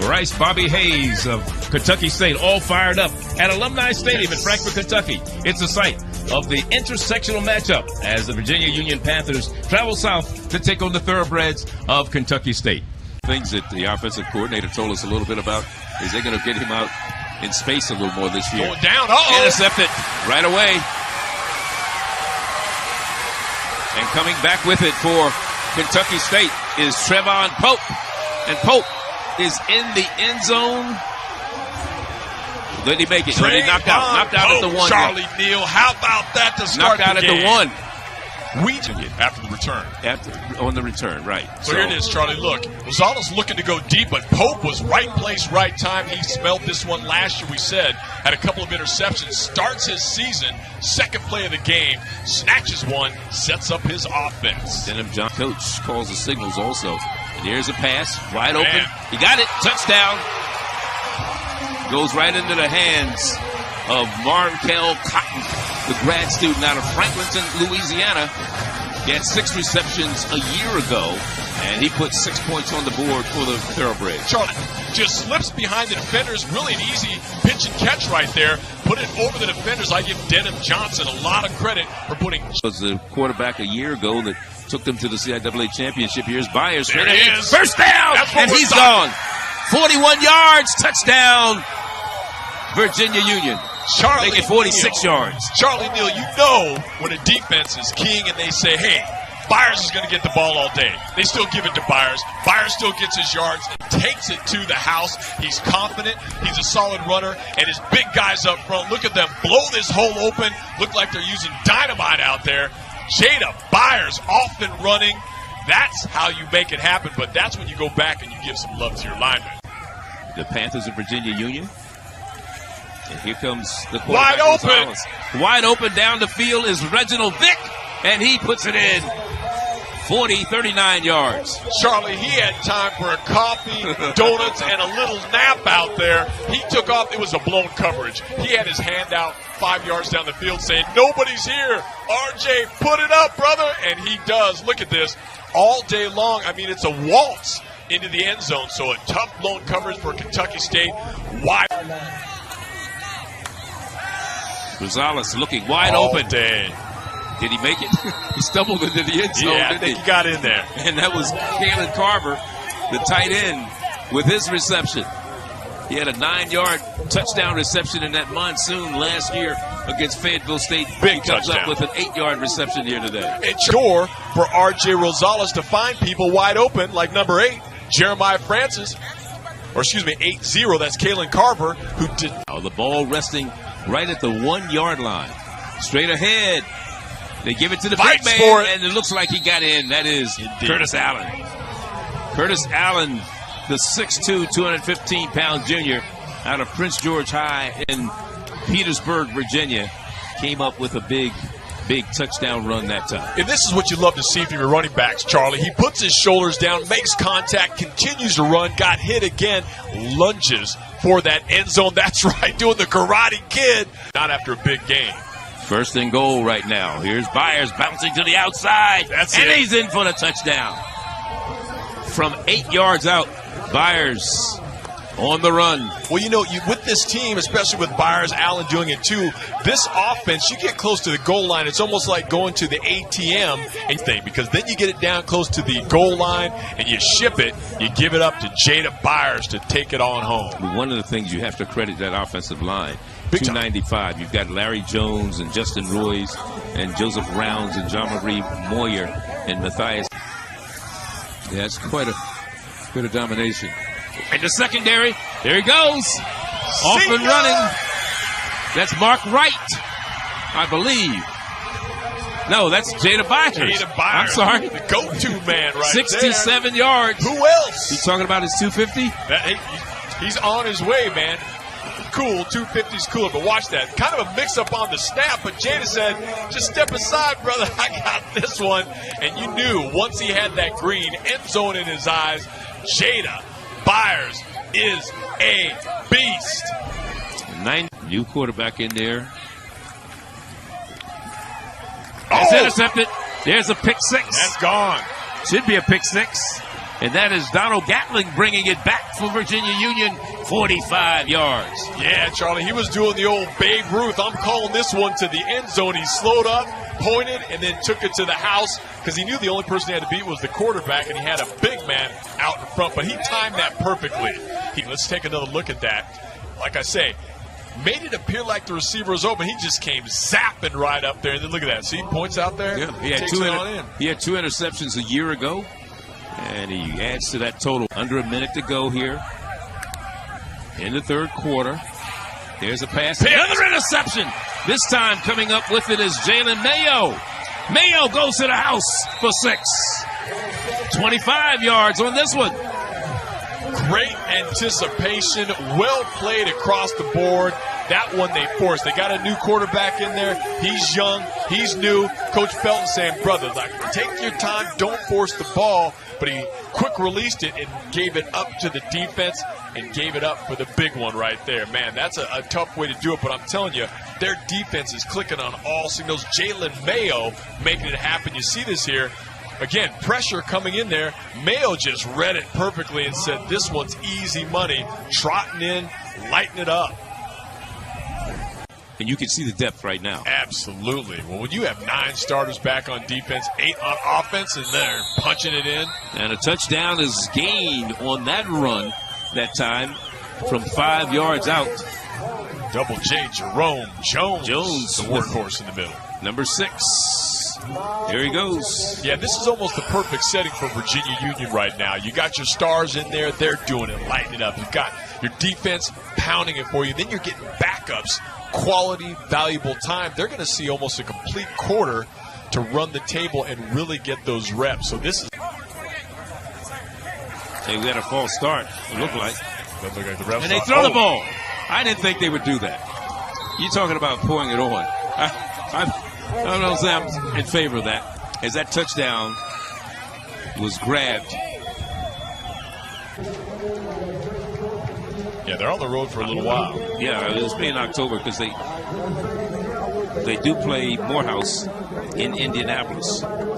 Rice, Bobby Hayes of Kentucky State, all fired up at Alumni Stadium in Frankfort, Kentucky. It's the site of the intersectional matchup as the Virginia Union Panthers travel south to take on the Thoroughbreds of Kentucky State. Things that the offensive coordinator told us a little bit about is they're going to get him out in space a little more this year. Going down, intercepted right away. And coming back with it for Kentucky State is Trevon Pope. And Pope is in the end zone. Did he make it? Did he knocked out? Knocked out at the one. Charlie Neal, how about that to start knocked out the at game? the one. After the return. On the return, right. So here it is, Charlie. Look, Rosales looking to go deep, but Pope was right place, right time. He smelled this one last year, we said. Had a couple of interceptions. Starts his season, second play of the game, snatches one, sets up his offense. Denham John coach calls the signals also. And here's a pass, wide open. He got it, touchdown. Goes right into the hands of Markel Cotton, the grad student out of Frankfort, Louisiana. He had 6 receptions a year ago, and he put 6 points on the board for the Thoroughbreds. Charlie just slips behind the defenders. Really an easy pitch and catch right there. Put it over the defenders. I give Denham Johnson a lot of credit for putting. Was the quarterback a year ago that took them to the CIAA championship. Here's Byers. There it is. First down, and he's gone. 41 yards, touchdown, Virginia Union. Charlie Make it 46 yards. Charlie Neal, you know when a defense is king and they say, hey, Byers is going to get the ball all day. They still give it to Byers. Byers still gets his yards and takes it to the house. He's confident. He's a solid runner. And his big guys up front, look at them blow this hole open. Look like they're using dynamite out there. Jada, Byers off and running. That's how you make it happen. But that's when you go back and you give some love to your linemen. The Panthers of Virginia Union. And here comes the wide open. Rosales. Wide open down the field is Reginald Vick, and he puts it in 39 yards. Charlie, he had time for a coffee, donuts, and a little nap out there. He took off. It was a blown coverage. He had his hand out 5 yards down the field saying, nobody's here. RJ, put it up, brother. And he does. Look at this. All day long. I mean, it's a waltz into the end zone. So a tough blown coverage for Kentucky State. Wide. Rosales looking wide open. Did he make it? He stumbled into the end zone. Yeah, I think he got in there. And that was Jalen Carver, the tight end, with his reception. He had a 9-yard touchdown reception in that monsoon last year against Fayetteville State. Big he comes touchdown. up with an 8-yard reception here today. It's sure for R.J. Rosales to find people wide open, like number 8, Jeremiah Francis. Or excuse me, 8-0, that's Kalen Carver, who did. Now the ball resting right at the 1-yard line. Straight ahead. They give it to the big man, and it looks like he got in. That is Curtis Allen. Curtis Allen, the 6'2", 215-pound junior out of Prince George High in Petersburg, Virginia, came up with a big touchdown run that time. And this is what you love to see from your running backs, Charlie. He puts his shoulders down, makes contact, continues to run, got hit again, lunges for that end zone. That's right, doing the Karate Kid. Not after a big game. First and goal right now. Here's Byers bouncing to the outside. And he's in for the touchdown. From 8 yards out, Byers on the run. Well, you know, with this team, especially with Byers, Allen doing it too, this offense, you get close to the goal line, it's almost like going to the ATM and thing, because then you get it down close to the goal line and you ship it, you give it up to Jada Byers to take it on home. One of the things you have to credit that offensive line. Big 295. You've got Larry Jones and Justin Royce and Joseph Rounds and Jean-Marie Moyer and Matthias. Yeah, it's quite a bit of domination. And the secondary, there he goes. Off and running. That's Mark Wright, I believe. No, that's Jada Byers. Jada Byers. I'm sorry. The go-to man right 67 there. yards. Who else? You talking about his 250? He's on his way, man. Cool, 250's cooler, but watch that. Kind of a mix-up on the snap, but Jada said, just step aside, brother. I got this one. And you knew once he had that green end zone in his eyes, Jada Byers is a beast. New quarterback in there. It's intercepted. There's a pick six. That's gone. Should be a pick six. And that is Donald Gatling bringing it back for Virginia Union, 45 yards. Yeah, Charlie, he was doing the old Babe Ruth. I'm calling this one to the end zone. He slowed up, pointed, and then took it to the house because he knew the only person he had to beat was the quarterback, and he had a big man out in front. But he timed that perfectly. Let's take another look at that. Like I say, made it appear like the receiver was open. He just came zapping right up there. And then look at that. See, points out there. Yeah, he had two interceptions a year ago. And he adds to that total. Under a minute to go here in the third quarter. There's a pass. Another interception. This time coming up with it is Jalen Mayo. Mayo goes to the house for 6. 25 yards on this one. Great anticipation. Well played across the board. That one they forced. They got a new quarterback in there. He's young. He's new. Coach Felton saying, brother, take your time. Don't force the ball. But he quick released it and gave it up to the defense and gave it up for the big one right there. Man, that's a tough way to do it. But I'm telling you, their defense is clicking on all signals. Jalen Mayo making it happen. You see this here. Again, pressure coming in there. Mayo just read it perfectly and said, this one's easy money. Trotting in, lighting it up. And you can see the depth right now. Absolutely. Well, when you have 9 starters back on defense, 8 on offense, and they're punching it in. And a touchdown is gained on that run that time from 5 yards out. Double J, Jerome Jones, the workhorse in the middle. Number 6. There he goes. Yeah, this is almost the perfect setting for Virginia Union right now. You got your stars in there. They're doing it, lighting it up. You've got your defense pounding it for you. Then you're getting backups. Quality, valuable time. They're going to see almost a complete quarter to run the table and really get those reps. So this is. They got a false start, it looked like. Doesn't look like the refs. And they throw the ball. I didn't think they would do that. You're talking about pouring it on. I don't know if I'm in favor of that. As that touchdown was grabbed. Yeah, they're on the road for a little while. Yeah, it's been in October because they do play Morehouse in Indianapolis.